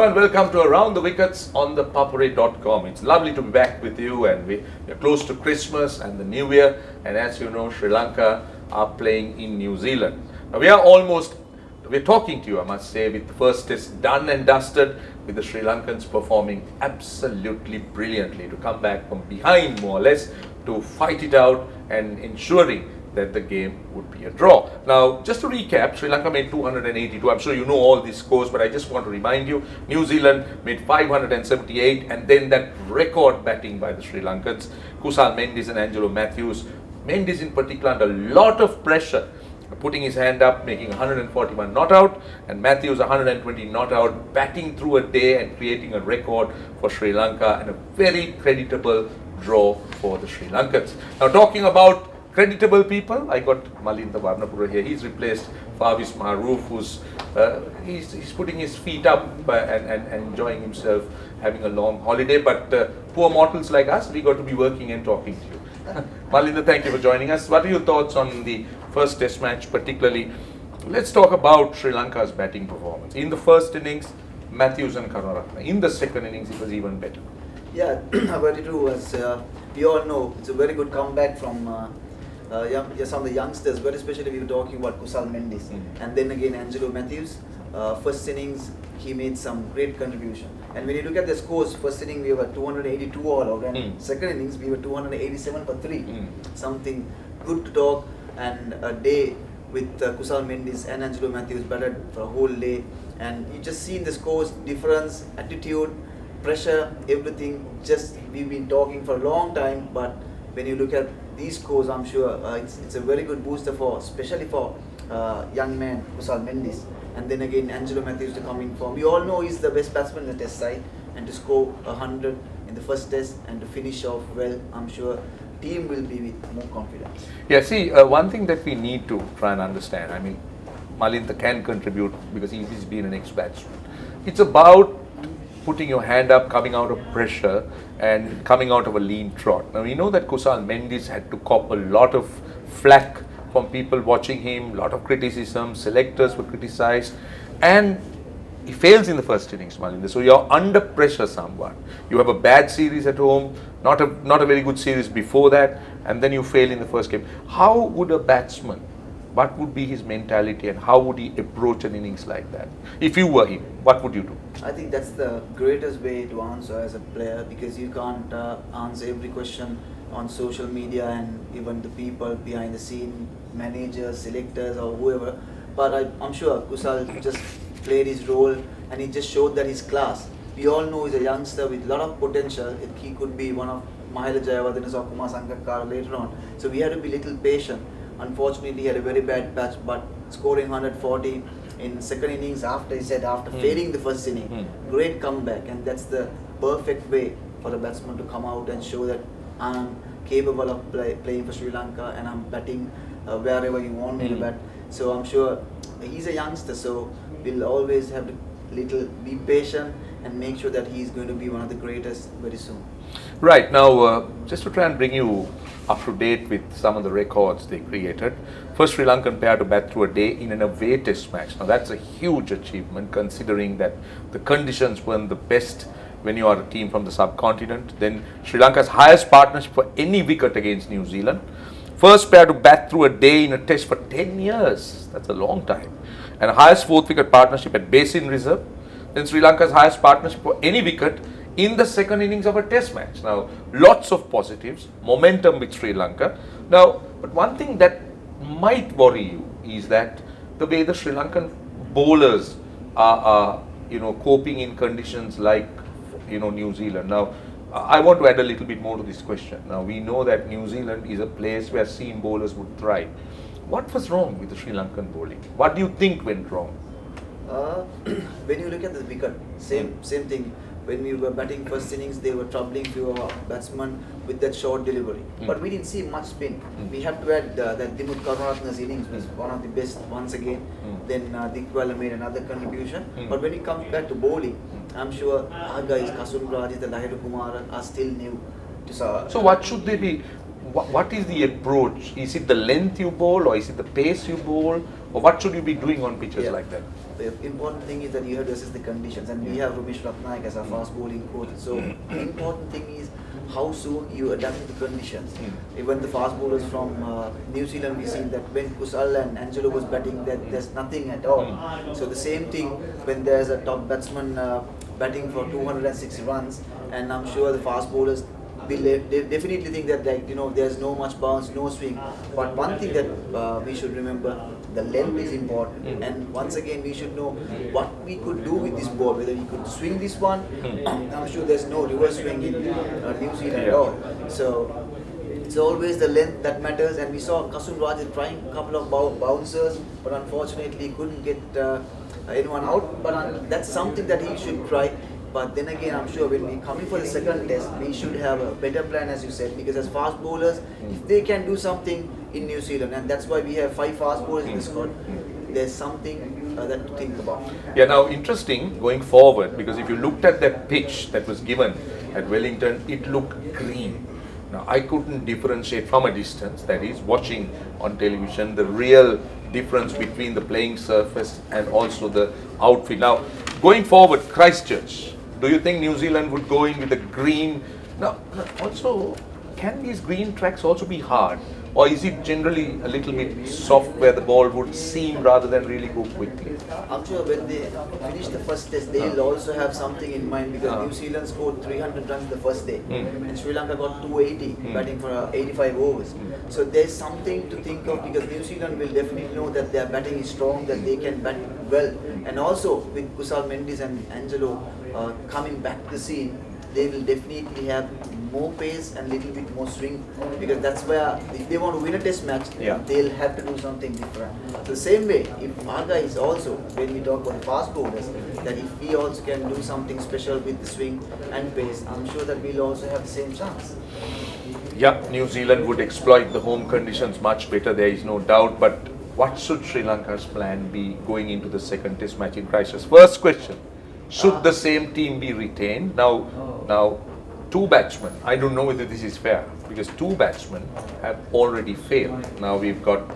Hello and welcome to Around the Wickets on ThePapare.com. It's lovely to be back with you, and we're close to Christmas and the New Year, and as you know, Sri Lanka are playing in New Zealand. Now we're talking to you, I must say, with the first test done and dusted, with the Sri Lankans performing absolutely brilliantly to come back from behind more or less to fight it out and ensuring that the game would be a draw. Now, just to recap, Sri Lanka made 282. I'm sure you know all these scores, but I just want to remind you, New Zealand made 578, and then that record batting by the Sri Lankans, Mendis and Angelo Mathews. Mendis in particular under a lot of pressure, putting his hand up, making 141 not out, and Mathews 120 not out, batting through a day and creating a record for Sri Lanka, and a very creditable draw for the Sri Lankans. Now, talking about creditable people, I got Malinda Warnapura here. He's replaced Favis Maroof, who's he's putting his feet up and enjoying himself, having a long holiday. But poor mortals like us, we got to be working and talking to you. Malinda, thank you for joining us. What are your thoughts on the first test match, particularly? Let's talk about Sri Lanka's batting performance. In the first innings, Mathews and Karunaratne. In the second innings, it was even better. Yeah, very true. As we all know, it's a very good comeback from some of the youngsters, very especially we were talking about Mendis. And then again Angelo Mathews. First innings he made some great contribution, and when you look at the scores, first inning we were 282 all out, and second innings we were 287 for 3. Something good to talk, and a day with Mendis and Angelo Mathews batted for a whole day, and you just see in the scores difference, attitude, pressure, everything. Just we've been talking for a long time, but when you look at these scores, I'm sure it's a very good booster for, especially for young man Mendis. And then again Angelo Mathews to come in form. We all know he's the best batsman in the test side, and to score 100 in the first test and to finish off well, I'm sure team will be with more confidence. Yeah, see, one thing that we need to try and understand, I mean, Malinda can contribute because he's been an ex-batsman. It's about putting your hand up, coming out of pressure and coming out of a lean trot. Now we know that Mendis had to cop a lot of flack from people watching him, a lot of criticism, selectors were criticized, and he fails in the first innings, Malinda. So you're under pressure somewhat. You have a bad series at home, not a very good series before that, and then you fail in the first game. How would a batsman, what would be his mentality, and how would he approach an innings like that? If you were him, what would you do? I think that's the greatest way to answer as a player, because you can't answer every question on social media and even the people behind the scene, managers, selectors or whoever. But I'm sure Kusal just played his role, and he just showed that his class. We all know he's a youngster with a lot of potential. He could be one of Mahela Jayawardene or Kumar Sangakkara later on. So we had to be a little patient. Unfortunately, he had a very bad patch, but scoring 140 in second innings after failing the first inning, great comeback, and that's the perfect way for a batsman to come out and show that I'm capable of playing for Sri Lanka, and I'm batting wherever you want me to bat. So I'm sure he's a youngster, so we'll always have to be patient and make sure that he's going to be one of the greatest very soon. Right, now just to try and bring you up to date with some of the records they created. First Sri Lankan pair to bat through a day in an away test match. Now that's a huge achievement, considering that the conditions weren't the best when you are a team from the subcontinent. Then Sri Lanka's highest partnership for any wicket against New Zealand. First pair to bat through a day in a test for 10 years. That's a long time. And highest fourth wicket partnership at Basin Reserve. Then Sri Lanka's highest partnership for any wicket in the second innings of a test match. Now, lots of positives, momentum with Sri Lanka. Now, but one thing that might worry you is that the way the Sri Lankan bowlers are coping in conditions like, New Zealand. Now, I want to add a little bit more to this question. Now, we know that New Zealand is a place where seam bowlers would thrive. What was wrong with the Sri Lankan bowling? What do you think went wrong? When you look at the wicket, same thing. When we were batting first innings, they were troubling few batsmen with that short delivery. But we didn't see much spin. We have to add that Dimuth Karunaratne's innings was one of the best once again. Then Dikwala made another contribution. But when it comes back to bowling, I'm sure our guys, Kasundra, Ajitha, Lahiru Kumar are still new to So what should they be what is the approach? Is it the length you bowl, or is it the pace you bowl, or what should you be doing on pitches like that? The important thing is that you have to assess the conditions, and we have Ramesh Ratnaik as our fast bowling coach. So the important thing is how soon you adapt to the conditions. Even the fast bowlers from New Zealand, we seen that when Kusal and Angelo was batting, that there's nothing at all. So the same thing when there's a top batsman batting for 260 runs, and I'm sure the fast bowlers they definitely think that, like, there's no much bounce, no swing. But one thing that we should remember, the length is important, and once again we should know what we could do with this ball, whether we could swing this one. I'm sure there's no reverse swing in New Zealand at all. So it's always the length that matters, and we saw Kasun Raja trying a couple of bouncers, but unfortunately couldn't get anyone out. But that's something that he should try. But then again, I'm sure when we come in for the second test, we should have a better plan, as you said, because as fast bowlers, if they can do something in New Zealand, and that's why we have 5 fast bowlers in the squad, there's something that to think about. Yeah, now interesting going forward, because if you looked at that pitch that was given at Wellington, it looked green. Now, I couldn't differentiate from a distance, that is, watching on television, the real difference between the playing surface and also the outfield. Now, going forward, Christchurch, do you think New Zealand would go in with a green? Now, also, can these green tracks also be hard? Or is it generally a little bit soft where the ball would seam rather than really go quickly? I'm sure when they finish the first test, they'll also have something in mind, because New Zealand scored 300 runs the first day, and Sri Lanka got 280, batting for 85 overs. So there's something to think of, because New Zealand will definitely know that their batting is strong, that they can bat well. And also with Mathews-Mendis and Angelo coming back to the scene, they will definitely have more pace and little bit more swing, because that's where, if they want to win a test match, they'll have to do something different. So the same way, if our guys also, when we talk about fast bowlers, that if we also can do something special with the swing and pace, I'm sure that we'll also have the same chance. Yeah, New Zealand would exploit the home conditions much better, there is no doubt. But what should Sri Lanka's plan be going into the second test match in Christchurch? First question, should the same team be retained? Now, 2 batsmen, I don't know whether this is fair, because 2 batsmen have already failed. Now we've got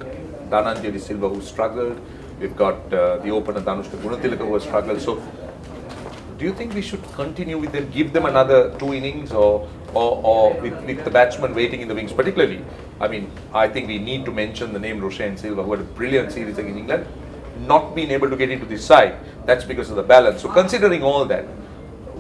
Dhananjay De Silva who struggled, we've got the opener Danushka Gunatilaka who has struggled. So do you think we should continue with them, give them another 2 innings, or with the batsman waiting in the wings? Particularly, I think we need to mention the name Roshan Silva, who had a brilliant series against England, not being able to get into this side. That's because of the balance. So considering all that,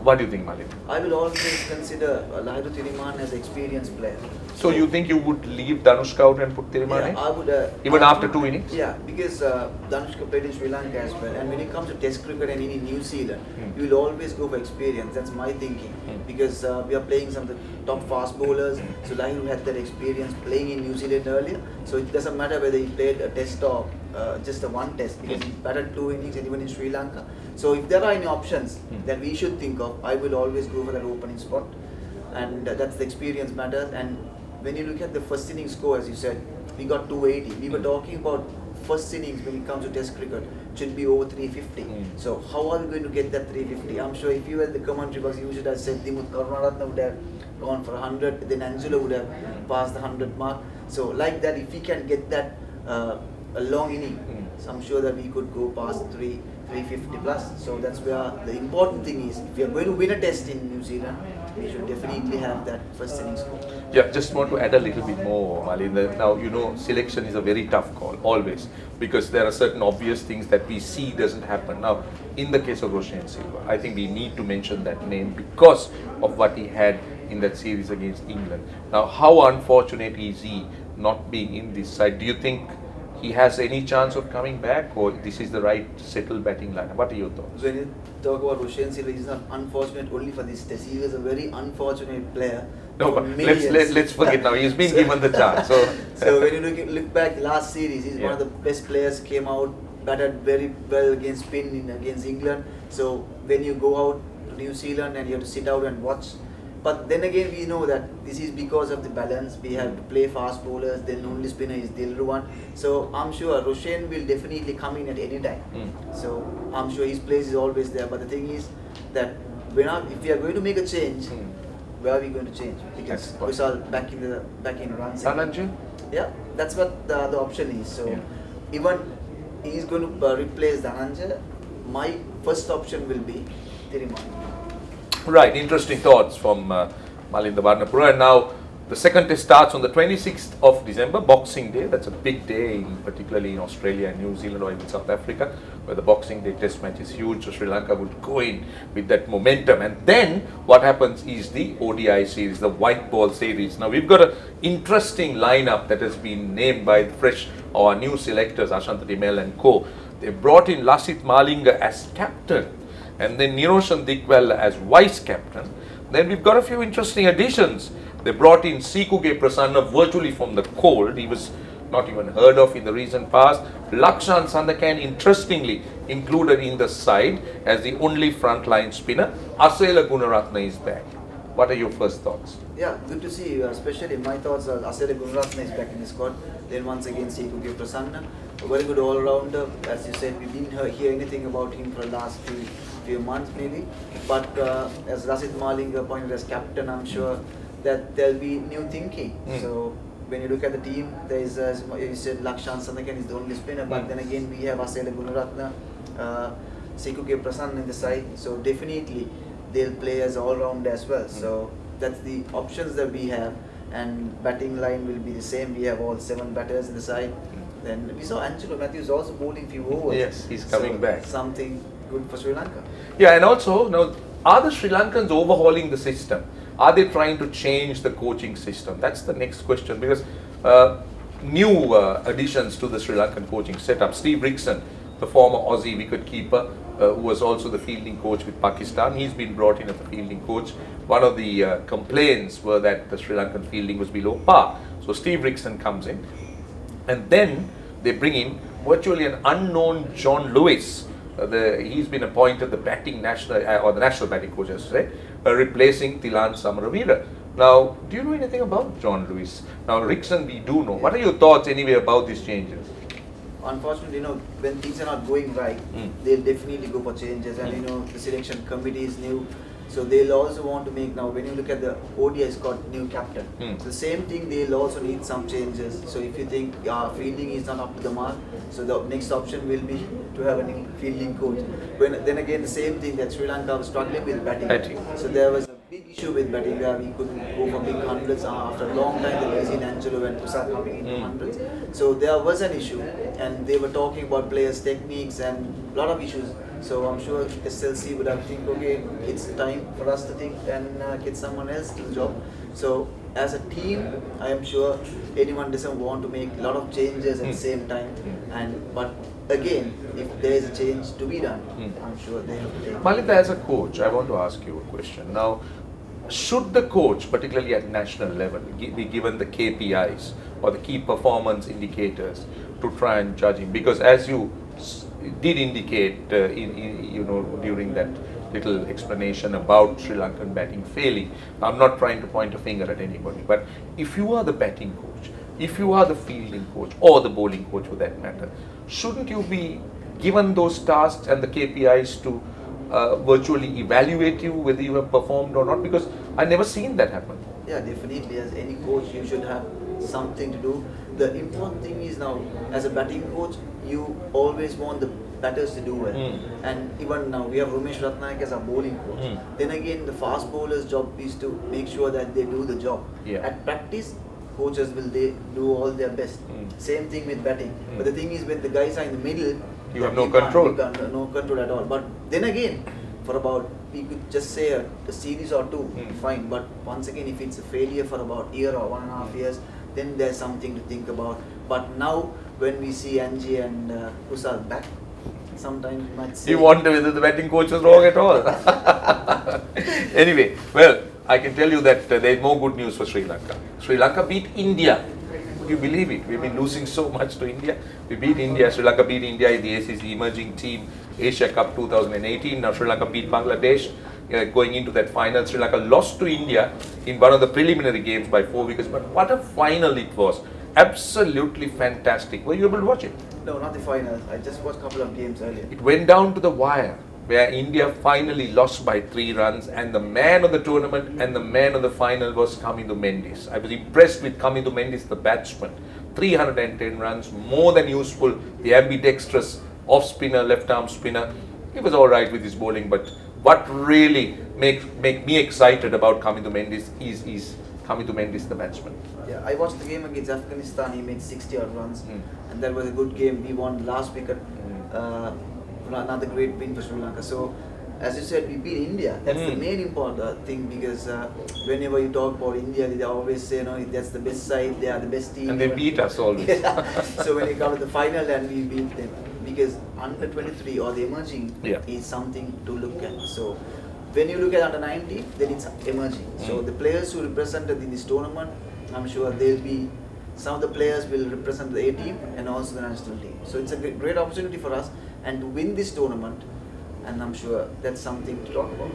what do you think, Malinda? I will always consider Lahiri Thirimanne as an experienced player. So you think you would leave Danushka out and put Thirimanne in? I would. Even after 2 innings? Yeah, because Danushka played in Sri Lanka as well. And when it comes to Test cricket and in New Zealand, you will always go for experience. That's my thinking. Because we are playing some of the top fast bowlers. So Lahiri had that experience playing in New Zealand earlier. So it doesn't matter whether he played a test or just a 1 test, because he batted 2 innings and even in Sri Lanka. So if there are any options that we should think of, I will always go for that opening spot. And that's the experience matters. And when you look at the first innings score, as you said, we got 280. We were talking about first innings when it comes to Test cricket should be over 350. So how are we going to get that 350? I'm sure if you were in the commentary box, you should have said Dimuth Karunaratne would have gone for 100, then Angelo would have passed the 100 mark. So like that, if we can get that a long inning, so I'm sure that we could go past 350 plus. So that's where the important thing is. If we are going to win a test in New Zealand, we should definitely have that first innings score. Yeah, just want to add a little bit more, Malinda. Now, selection is a very tough call, always, because there are certain obvious things that we see doesn't happen. Now, in the case of Roshan Silva, I think we need to mention that name because of what he had in that series against England. Now, how unfortunate is he not being in this side? Do you think he has any chance of coming back, or this is the right settled batting line? What are your thoughts? When you talk about Roshan Silva, he's not unfortunate only for this test. He was a very unfortunate player. No, but let's forget now. He's been given the chance. So when you look back last series, he's one of the best players. Came out, batted very well against spin against England. So when you go out to New Zealand and you have to sit out and watch. But then again, we know that this is because of the balance. We have to play fast bowlers, then only spinner is Dilruwan. So I'm sure Roshan will definitely come in at any time. So I'm sure his place is always there. But the thing is that if we are going to make a change, where are we going to change? Because Kusal back in runs. Dhananjay? Yeah, that's what the other option is. So even he's going to replace Dhananjay, my first option will be Thirimanne. Right, interesting thoughts from Malinda Warnapura. And now the second test starts on the 26th of December, Boxing Day. That's a big day, particularly in Australia and New Zealand or even South Africa, where the Boxing Day test match is huge. So Sri Lanka would go in with that momentum. And then what happens is the ODI series, the white ball series. Now we've got an interesting lineup that has been named by our new selectors, Ashanta Dimel and co. They brought in Lasith Malinga as captain, and then Niroshan Dikwal as vice captain. Then we've got a few interesting additions. They brought in Sikuge Prasanna virtually from the cold. He was not even heard of in the recent past. Lakshan Sandakan, interestingly, included in the side as the only frontline spinner. Asela Gunaratne is back. What are your first thoughts? Yeah, good to see you. Especially my thoughts are Asela Gunaratne is back in the squad. Then once again Sikuge Prasanna, a very good all-rounder. As you said, we didn't hear anything about him for the last few months maybe. But as Lasith Malinga appointed as captain, I'm sure that there'll be new thinking. So when you look at the team, there is, as you said, Lakshan Sandakan is the only spinner, but then again we have Asela Gunaratne, Sikuge Prasanna in the side, so definitely they'll play as all-round as well. So that's the options that we have, and batting line will be the same. We have all 7 batters in the side. Then we saw Angelo Mathews also bowling few overs. Yes, he's coming back. Something good for Sri Lanka. Yeah, and also now, are the Sri Lankans overhauling the system? Are they trying to change the coaching system? That's the next question, because new additions to the Sri Lankan coaching setup. Steve Rickson, the former Aussie wicketkeeper, who was also the fielding coach with Pakistan, he's been brought in as the fielding coach. One of the complaints were that the Sri Lankan fielding was below par. So Steve Rickson comes in, and then they bring in virtually an unknown John Lewis. He's been appointed the batting national or the national batting coach, I should say, replacing Thilan Samaravira. Now, do you know anything about John Lewis? Now, Rickson, we do know. What are your thoughts anyway about these changes? Unfortunately, when things are not going right, they'll definitely go for changes. And the selection committee is new, so they'll also want to make, now when you look at the ODI, it's got new captain. So the same thing, they'll also need some changes. So if you think fielding is not up to the mark, so the next option will be to have a new fielding coach. Then again, the same thing that Sri Lanka was struggling with batting. So there was a big issue with batting where we couldn't go for big hundreds. After a long time, there was in Angelo and Kusal coming into hundreds. So there was an issue, and they were talking about players' techniques and a lot of issues. So I'm sure SLC would have think, okay, it's time for us to think and get someone else to the job. So as a team, I am sure anyone doesn't want to make a lot of changes at the same time. But again, if there is a change to be done, I'm sure they have to take it. Malinda, as a coach, I want to ask you a question. Now, should the coach, particularly at national level, be given the KPIs or the key performance indicators to try and judge him? Because as you did indicate during that little explanation about Sri Lankan batting failing, I'm not trying to point a finger at anybody, but if you are the batting coach, if you are the fielding coach or the bowling coach for that matter, shouldn't you be given those tasks and the KPIs to virtually evaluate you whether you have performed or not? Because I've never seen that happen. Yeah, definitely. As any coach, you should have something to do. The important thing is now, as a batting coach, you always want the batters to do well. And even now, we have Romesh Ratnayak as our bowling coach. Then again, the fast bowler's job is to make sure that they do the job. At practice, coaches will do all their best. Same thing with batting. But the thing is, when the guys are in the middle, you have no control. No control at all. But then again, for about, we could just say a series or two, fine. But once again, if it's a failure for about a year or 1.5 years, then there's something to think about. But now, when we see Angie and Kusal back, sometimes you might say... You wonder whether the batting coach was wrong at all. Anyway, well, I can tell you that there is more good news for Sri Lanka. Sri Lanka beat India. Would you believe it? We've been losing so much to India. We beat India. Sri Lanka beat India in the ACC Emerging Team Asia Cup 2018. Now Sri Lanka beat Bangladesh going into that final. Sri Lanka lost to India in one of the preliminary games by 4 wickets. But what a final it was. Absolutely fantastic. Were you able to watch it? No, not the final. I just watched a couple of games earlier. It went down to the wire. where India finally lost by 3 runs, and the man of the tournament and the man of the final was Mathews-Mendis. I was impressed with Mathews-Mendis, the batsman. 310 runs, more than useful. The ambidextrous off-spinner, left-arm spinner. He was all right with his bowling, but what really make me excited about Mathews-Mendis is Mathews-Mendis, the batsman. Yeah, I watched the game against Afghanistan. He made 60 odd runs, and that was a good game. We won last wicket. Another great win for Sri Lanka. So, as you said, we beat India. That's the main important thing, because whenever you talk about India, they always say, that's the best side, they are the best team. And they beat us always. So when you come to the final and we beat them, because under 23 or the emerging is something to look at. So when you look at under 90, then it's emerging. So the players who represented in this tournament, I'm sure they'll be, some of the players will represent the A team and also the national team. So it's a great opportunity for us, and to win this tournament, and I'm sure that's something to talk about.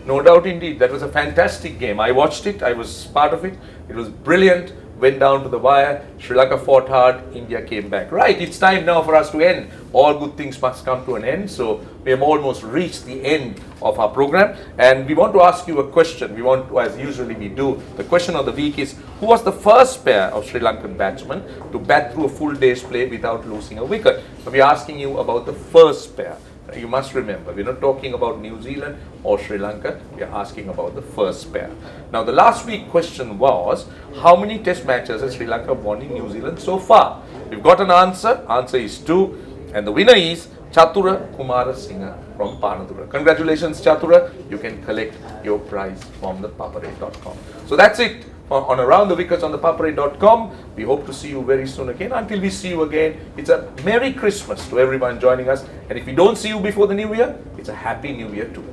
No doubt indeed. That was a fantastic game. I watched it. I was part of it. It was brilliant. Went down to the wire. Sri Lanka fought hard. India came back. Right, it's time now for us to end. All good things must come to an end. So we have almost reached the end of our program. And we want to ask you a question. We want to, as usually we do, the question of the week is, who was the first pair of Sri Lankan batsmen to bat through a full day's play without losing a wicket? So we are asking you about the first pair. You must remember, we're not talking about New Zealand or Sri Lanka, we are asking about the first pair. Now, the last week question was, how many test matches has Sri Lanka won in New Zealand so far? We've got an answer. Answer is 2. And the winner is Chatura Kumara Singha from Panadura. Congratulations, Chatura. You can collect your prize from ThePapare.com. So that's it on Around the Wickets on ThePapare.com. We hope to see you very soon again. Until we see you again, it's a Merry Christmas to everyone joining us. And if we don't see you before the New Year, it's a Happy New Year too.